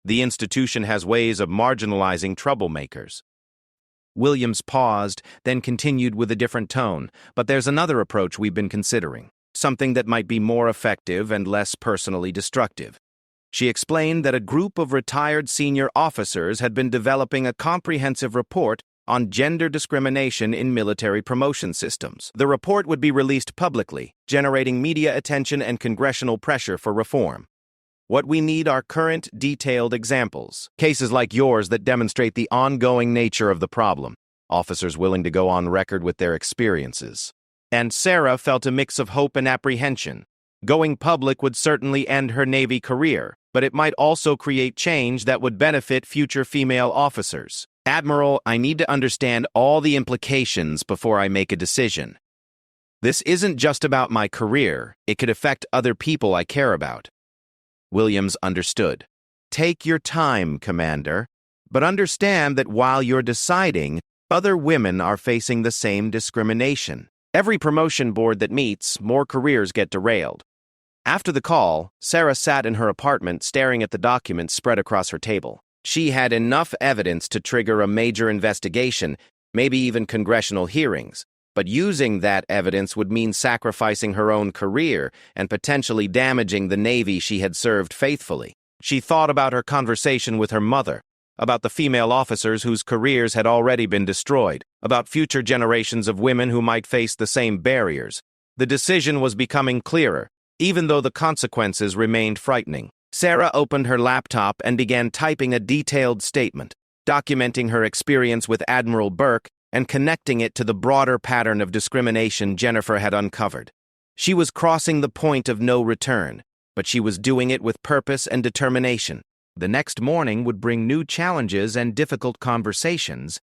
The institution has ways of marginalizing troublemakers. Williams paused, then continued with a different tone. "But there's another approach we've been considering. Something that might be more effective and less personally destructive." She explained that a group of retired senior officers had been developing a comprehensive report on gender discrimination in military promotion systems. The report would be released publicly, generating media attention and congressional pressure for reform. "What we need are current, detailed examples. Cases like yours that demonstrate the ongoing nature of the problem. Officers willing to go on record with their experiences." And Sarah felt a mix of hope and apprehension. Going public would certainly end her Navy career, but it might also create change that would benefit future female officers. Admiral, I need to understand all the implications before I make a decision. This isn't just about my career. It could affect other people I care about. Williams understood. Take your time, Commander, but understand that while you're deciding, other women are facing the same discrimination. Every promotion board that meets, more careers get derailed. After the call, Sarah sat in her apartment staring at the documents spread across her table. She had enough evidence to trigger a major investigation, maybe even congressional hearings. But using that evidence would mean sacrificing her own career and potentially damaging the Navy she had served faithfully. She thought about her conversation with her mother, about the female officers whose careers had already been destroyed, about future generations of women who might face the same barriers. The decision was becoming clearer, even though the consequences remained frightening. Sarah opened her laptop and began typing a detailed statement, documenting her experience with Admiral Burke and connecting it to the broader pattern of discrimination Jennifer had uncovered. She was crossing the point of no return, but she was doing it with purpose and determination. The next morning would bring new challenges and difficult conversations,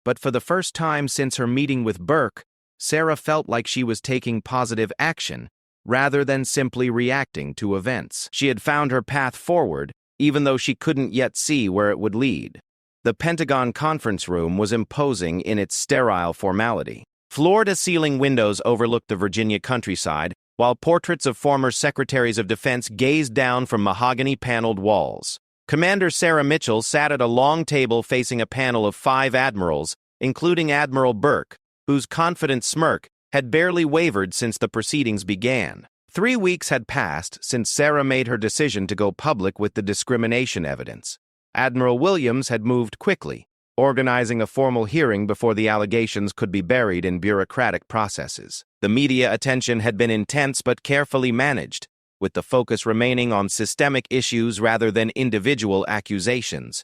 but for the first time since her meeting with Burke, Sarah felt like she was taking positive action rather than simply reacting to events. She had found her path forward, even though she couldn't yet see where it would lead. The Pentagon conference room was imposing in its sterile formality. Floor-to-ceiling windows overlooked the Virginia countryside, while portraits of former secretaries of defense gazed down from mahogany-paneled walls. Commander Sarah Mitchell sat at a long table facing a panel of 5 admirals, including Admiral Burke, whose confident smirk had barely wavered since the proceedings began. 3 weeks had passed since Sarah made her decision to go public with the discrimination evidence. Admiral Williams had moved quickly, organizing a formal hearing before the allegations could be buried in bureaucratic processes. The media attention had been intense but carefully managed, with the focus remaining on systemic issues rather than individual accusations.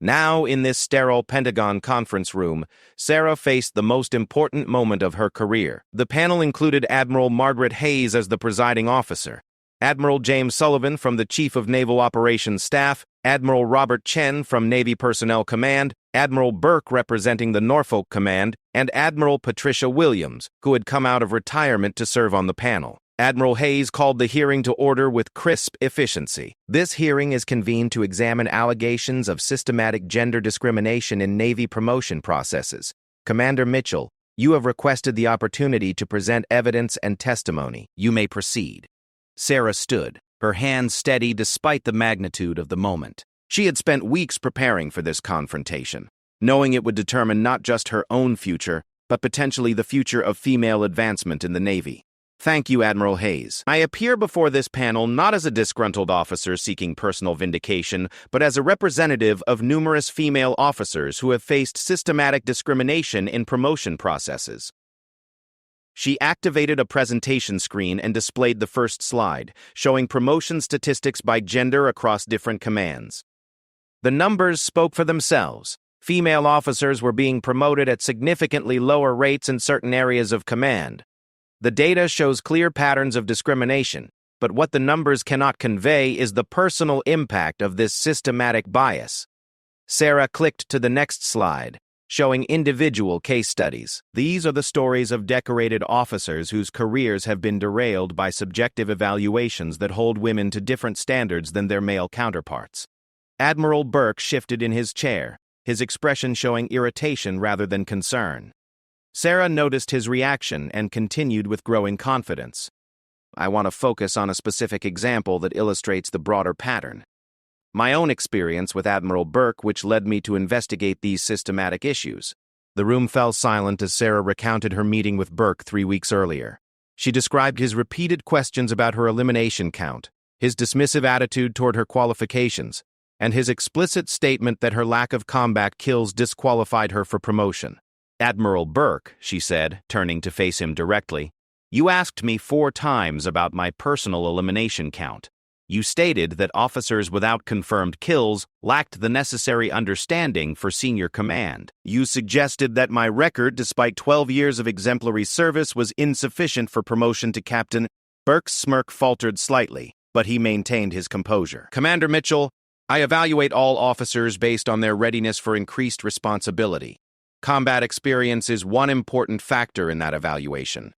Now, in this sterile Pentagon conference room, Sarah faced the most important moment of her career. The panel included Admiral Margaret Hayes as the presiding officer, Admiral James Sullivan from the Chief of Naval Operations Staff, Admiral Robert Chen from Navy Personnel Command, Admiral Burke representing the Norfolk Command, and Admiral Patricia Williams, who had come out of retirement to serve on the panel. Admiral Hayes called the hearing to order with crisp efficiency. This hearing is convened to examine allegations of systematic gender discrimination in Navy promotion processes. Commander Mitchell, you have requested the opportunity to present evidence and testimony. You may proceed. Sarah stood, her hands steady despite the magnitude of the moment. She had spent weeks preparing for this confrontation, knowing it would determine not just her own future, but potentially the future of female advancement in the Navy. Thank you, Admiral Hayes. I appear before this panel not as a disgruntled officer seeking personal vindication, but as a representative of numerous female officers who have faced systematic discrimination in promotion processes. She activated a presentation screen and displayed the first slide, showing promotion statistics by gender across different commands. The numbers spoke for themselves. Female officers were being promoted at significantly lower rates in certain areas of command. The data shows clear patterns of discrimination, but what the numbers cannot convey is the personal impact of this systematic bias. Sarah clicked to the next slide, showing individual case studies. These are the stories of decorated officers whose careers have been derailed by subjective evaluations that hold women to different standards than their male counterparts. Admiral Burke shifted in his chair, his expression showing irritation rather than concern. Sarah noticed his reaction and continued with growing confidence. I want to focus on a specific example that illustrates the broader pattern. My own experience with Admiral Burke, which led me to investigate these systematic issues. The room fell silent as Sarah recounted her meeting with Burke 3 weeks earlier. She described his repeated questions about her elimination count, his dismissive attitude toward her qualifications, and his explicit statement that her lack of combat kills disqualified her for promotion. Admiral Burke, she said, turning to face him directly, you asked me 4 times about my personal elimination count. You stated that officers without confirmed kills lacked the necessary understanding for senior command. You suggested that my record, despite 12 years of exemplary service, was insufficient for promotion to captain. Burke's smirk faltered slightly, but he maintained his composure. Commander Mitchell, I evaluate all officers based on their readiness for increased responsibility. Combat experience is one important factor in that evaluation.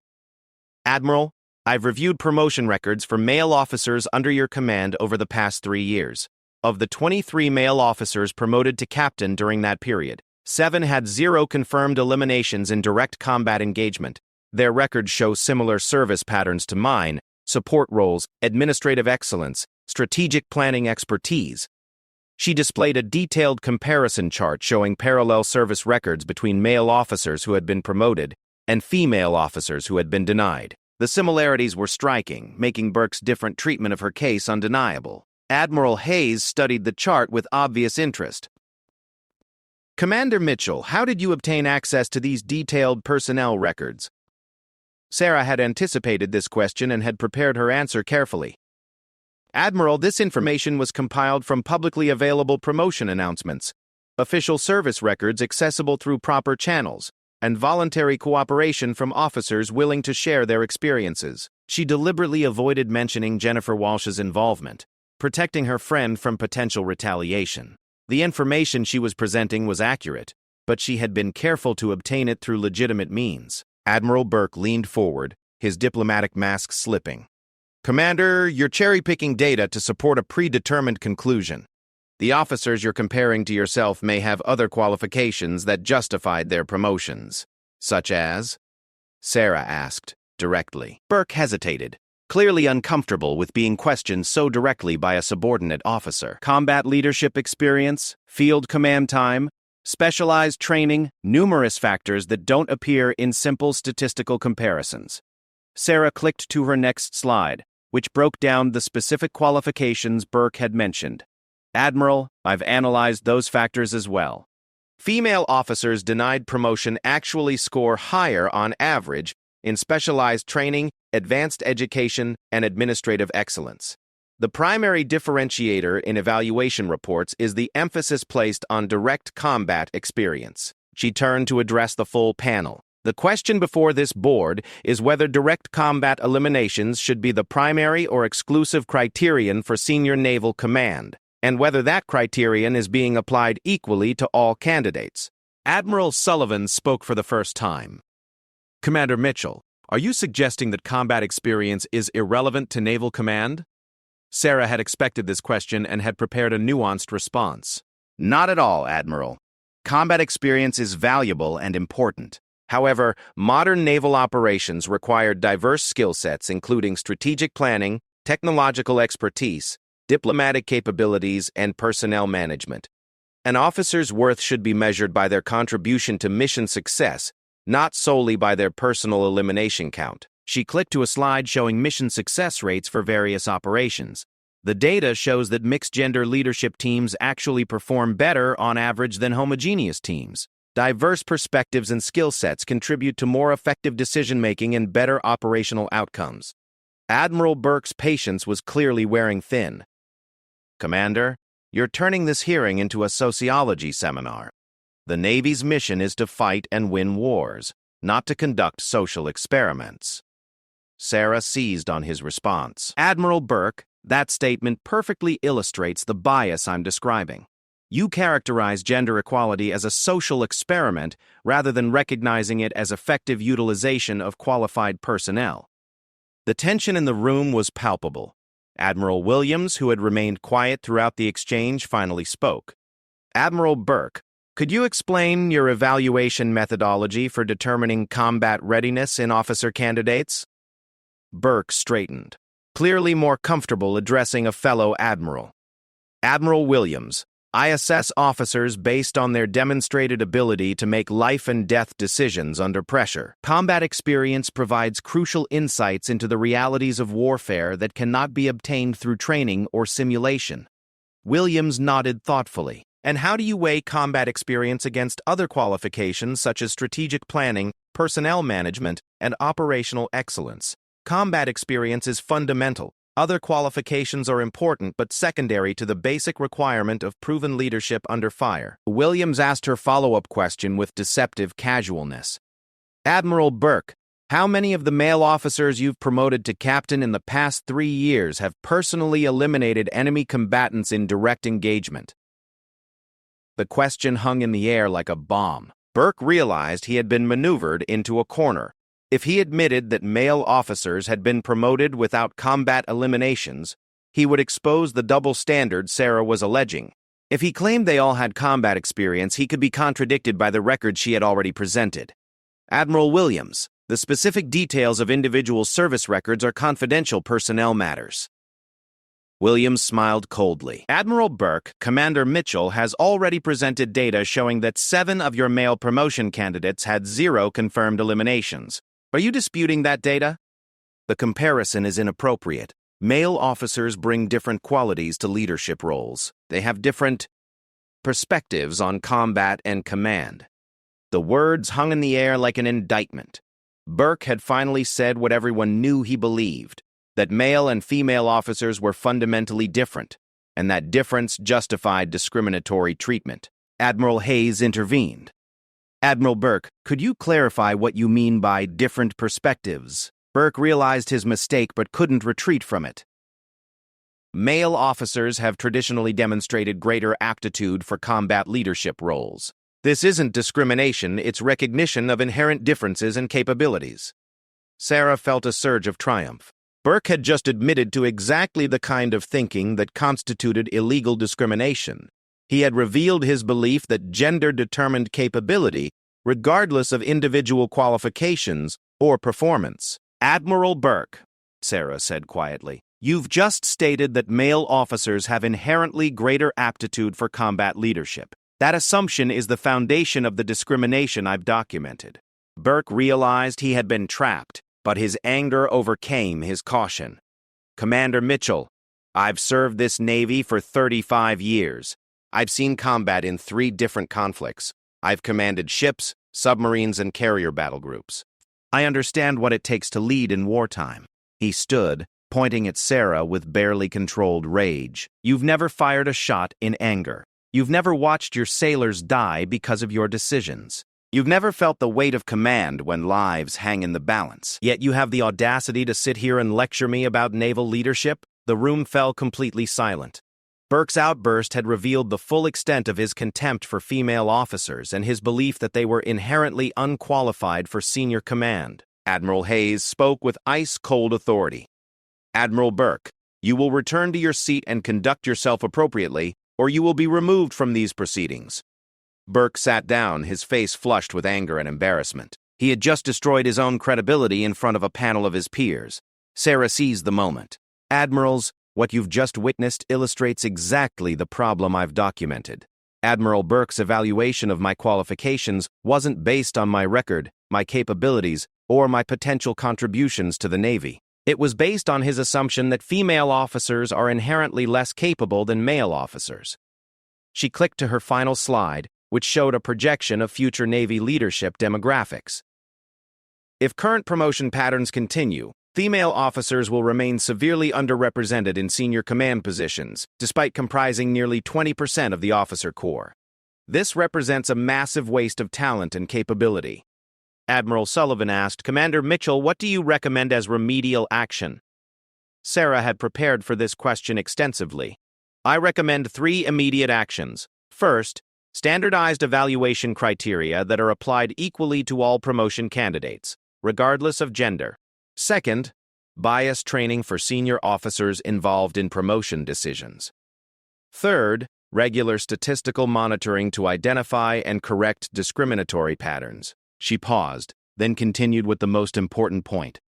Admiral, I've reviewed promotion records for male officers under your command over the past 3 years. Of the 23 male officers promoted to captain during that period, 7 had 0 confirmed eliminations in direct combat engagement. Their records show similar service patterns to mine: support roles, administrative excellence, strategic planning expertise. She displayed a detailed comparison chart showing parallel service records between male officers who had been promoted and female officers who had been denied. The similarities were striking, making Burke's different treatment of her case undeniable. Admiral Hayes studied the chart with obvious interest. Commander Mitchell, how did you obtain access to these detailed personnel records? Sarah had anticipated this question and had prepared her answer carefully. Admiral, this information was compiled from publicly available promotion announcements, official service records accessible through proper channels, and voluntary cooperation from officers willing to share their experiences. She deliberately avoided mentioning Jennifer Walsh's involvement, protecting her friend from potential retaliation. The information she was presenting was accurate, but she had been careful to obtain it through legitimate means. Admiral Burke leaned forward, his diplomatic mask slipping. Commander, you're cherry-picking data to support a predetermined conclusion. The officers you're comparing to yourself may have other qualifications that justified their promotions. Such as? Sarah asked, directly. Burke hesitated, clearly uncomfortable with being questioned so directly by a subordinate officer. Combat leadership experience, field command time, specialized training, numerous factors that don't appear in simple statistical comparisons. Sarah clicked to her next slide, which broke down the specific qualifications Burke had mentioned. Admiral, I've analyzed those factors as well. Female officers denied promotion actually score higher on average in specialized training, advanced education, and administrative excellence. The primary differentiator in evaluation reports is the emphasis placed on direct combat experience. She turned to address the full panel. The question before this board is whether direct combat eliminations should be the primary or exclusive criterion for senior naval command, and whether that criterion is being applied equally to all candidates. Admiral Sullivan spoke for the first time. Commander Mitchell, are you suggesting that combat experience is irrelevant to naval command? Sarah had expected this question and had prepared a nuanced response. Not at all, Admiral. Combat experience is valuable and important. However, modern naval operations require diverse skill sets including strategic planning, technological expertise, diplomatic capabilities, and personnel management. An officer's worth should be measured by their contribution to mission success, not solely by their personal elimination count. She clicked to a slide showing mission success rates for various operations. The data shows that mixed-gender leadership teams actually perform better on average than homogeneous teams. Diverse perspectives and skill sets contribute to more effective decision-making and better operational outcomes. Admiral Burke's patience was clearly wearing thin. Commander, you're turning this hearing into a sociology seminar. The Navy's mission is to fight and win wars, not to conduct social experiments. Sarah seized on his response. Admiral Burke, that statement perfectly illustrates the bias I'm describing. You characterize gender equality as a social experiment rather than recognizing it as effective utilization of qualified personnel. The tension in the room was palpable. Admiral Williams, who had remained quiet throughout the exchange, finally spoke. Admiral Burke, could you explain your evaluation methodology for determining combat readiness in officer candidates? Burke straightened, clearly more comfortable addressing a fellow admiral. Admiral Williams, I assess officers based on their demonstrated ability to make life-and-death decisions under pressure. Combat experience provides crucial insights into the realities of warfare that cannot be obtained through training or simulation. Williams nodded thoughtfully. And how do you weigh combat experience against other qualifications such as strategic planning, personnel management, and operational excellence? Combat experience is fundamental. Other qualifications are important but secondary to the basic requirement of proven leadership under fire. Williams asked her follow-up question with deceptive casualness. Admiral Burke, How many of the male officers you've promoted to captain in the past 3 years have personally eliminated enemy combatants in direct engagement? The question hung in the air like a bomb. Burke realized he had been maneuvered into a corner. If he admitted that male officers had been promoted without combat eliminations, he would expose the double standard Sarah was alleging. If he claimed they all had combat experience, he could be contradicted by the record she had already presented. Admiral Williams, the specific details of individual service records are confidential personnel matters. Williams smiled coldly. Admiral Burke, Commander Mitchell has already presented data showing that 7 of your male promotion candidates had 0 confirmed eliminations. Are you disputing that data? The comparison is inappropriate. Male officers bring different qualities to leadership roles. They have different perspectives on combat and command. The words hung in the air like an indictment. Burke had finally said what everyone knew he believed, that male and female officers were fundamentally different, and that difference justified discriminatory treatment. Admiral Hayes intervened. Admiral Burke, could you clarify what you mean by different perspectives? Burke realized his mistake but couldn't retreat from it. Male officers have traditionally demonstrated greater aptitude for combat leadership roles. This isn't discrimination, it's recognition of inherent differences and capabilities. Sarah felt a surge of triumph. Burke had just admitted to exactly the kind of thinking that constituted illegal discrimination. He had revealed his belief that gender determined capability, regardless of individual qualifications or performance. Admiral Burke, Sarah said quietly, you've just stated that male officers have inherently greater aptitude for combat leadership. That assumption is the foundation of the discrimination I've documented. Burke realized he had been trapped, but his anger overcame his caution. Commander Mitchell, I've served this Navy for 35 years. I've seen combat in 3 different conflicts. I've commanded ships, submarines, and carrier battle groups. I understand what it takes to lead in wartime. He stood, pointing at Sarah with barely controlled rage. You've never fired a shot in anger. You've never watched your sailors die because of your decisions. You've never felt the weight of command when lives hang in the balance. Yet you have the audacity to sit here and lecture me about naval leadership? The room fell completely silent. Burke's outburst had revealed the full extent of his contempt for female officers and his belief that they were inherently unqualified for senior command. Admiral Hayes spoke with ice-cold authority. Admiral Burke, you will return to your seat and conduct yourself appropriately, or you will be removed from these proceedings. Burke sat down, his face flushed with anger and embarrassment. He had just destroyed his own credibility in front of a panel of his peers. Sarah seized the moment. Admirals, what you've just witnessed illustrates exactly the problem I've documented. Admiral Burke's evaluation of my qualifications wasn't based on my record, my capabilities, or my potential contributions to the Navy. It was based on his assumption that female officers are inherently less capable than male officers. She clicked to her final slide, which showed a projection of future Navy leadership demographics. If current promotion patterns continue, female officers will remain severely underrepresented in senior command positions, despite comprising nearly 20% of the officer corps. This represents a massive waste of talent and capability. Admiral Sullivan asked, Commander Mitchell, what do you recommend as remedial action? Sarah had prepared for this question extensively. I recommend 3 immediate actions. First, standardized evaluation criteria that are applied equally to all promotion candidates, regardless of gender. Second, bias training for senior officers involved in promotion decisions. Third, regular statistical monitoring to identify and correct discriminatory patterns. She paused, then continued with the most important point.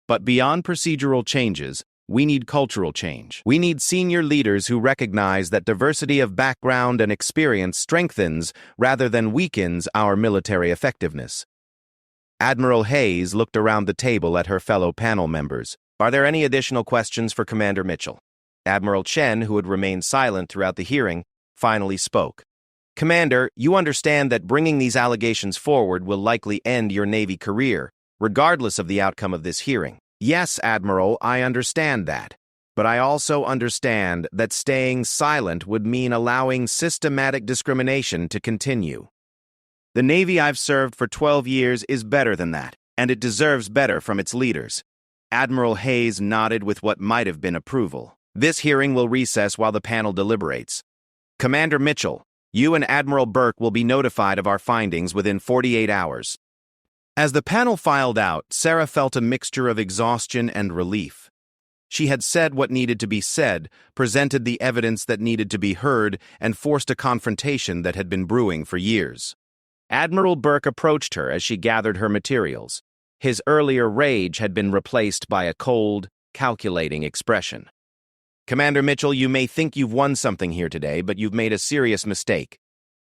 But beyond procedural changes, we need cultural change. We need senior leaders who recognize that diversity of background and experience strengthens rather than weakens our military effectiveness. Admiral Hayes looked around the table at her fellow panel members. Are there any additional questions for Commander Mitchell? Admiral Chen, who had remained silent throughout the hearing, finally spoke. Commander, you understand that bringing these allegations forward will likely end your Navy career, regardless of the outcome of this hearing. Yes, Admiral, I understand that. But I also understand that staying silent would mean allowing systematic discrimination to continue. The Navy I've served for 12 years is better than that. and it deserves better from its leaders. Admiral Hayes nodded with what might have been approval. This hearing will recess while the panel deliberates. Commander Mitchell, you and Admiral Burke will be notified of our findings within 48 hours. As the panel filed out, Sarah felt a mixture of exhaustion and relief. She had said what needed to be said, presented the evidence that needed to be heard, and forced a confrontation that had been brewing for years. Admiral Burke approached her as she gathered her materials. His earlier rage had been replaced by a cold, calculating expression. Commander Mitchell, you may think you've won something here today, but you've made a serious mistake.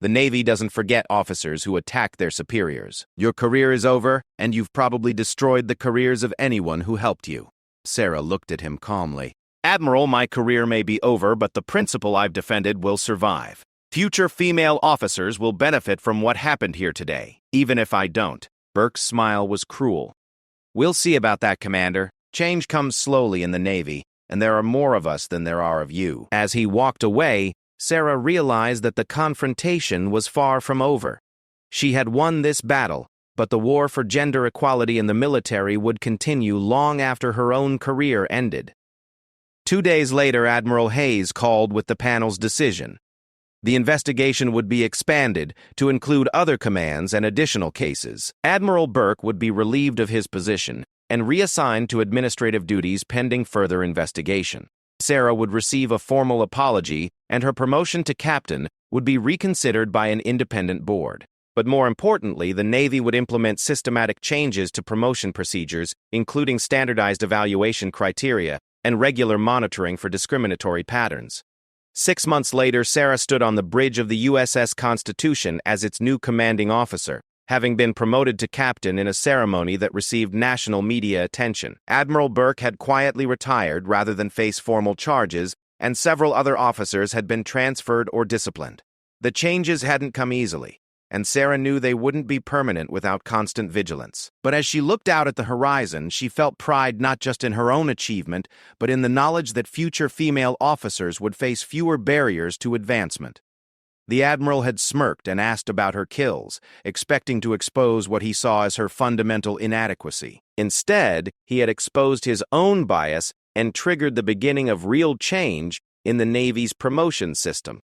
The Navy doesn't forget officers who attack their superiors. Your career is over, and you've probably destroyed the careers of anyone who helped you. Sarah looked at him calmly. Admiral, my career may be over, but the principle I've defended will survive. Future female officers will benefit from what happened here today, even if I don't. Burke's smile was cruel. We'll see about that, Commander. Change comes slowly in the Navy, and there are more of us than there are of you. As he walked away, Sarah realized that the confrontation was far from over. She had won this battle, but the war for gender equality in the military would continue long after her own career ended. 2 days later, Admiral Hayes called with the panel's decision. The investigation would be expanded to include other commands and additional cases. Admiral Burke would be relieved of his position and reassigned to administrative duties pending further investigation. Sarah would receive a formal apology, and her promotion to captain would be reconsidered by an independent board. But more importantly, the Navy would implement systematic changes to promotion procedures, including standardized evaluation criteria and regular monitoring for discriminatory patterns. 6 months later, Sarah stood on the bridge of the USS Constitution as its new commanding officer, having been promoted to captain in a ceremony that received national media attention. Admiral Burke had quietly retired rather than face formal charges, and several other officers had been transferred or disciplined. The changes hadn't come easily, and Sarah knew they wouldn't be permanent without constant vigilance. But as she looked out at the horizon, she felt pride not just in her own achievement, but in the knowledge that future female officers would face fewer barriers to advancement. The Admiral had smirked and asked about her kills, expecting to expose what he saw as her fundamental inadequacy. Instead, he had exposed his own bias and triggered the beginning of real change in the Navy's promotion system.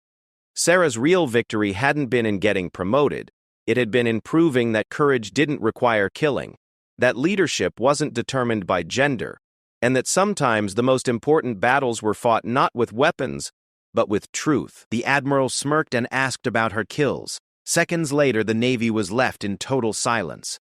Sarah's real victory hadn't been in getting promoted. It had been in proving that courage didn't require killing, that leadership wasn't determined by gender, and that sometimes the most important battles were fought not with weapons, but with truth. The Admiral smirked and asked about her kills. Seconds later, the Navy was left in total silence.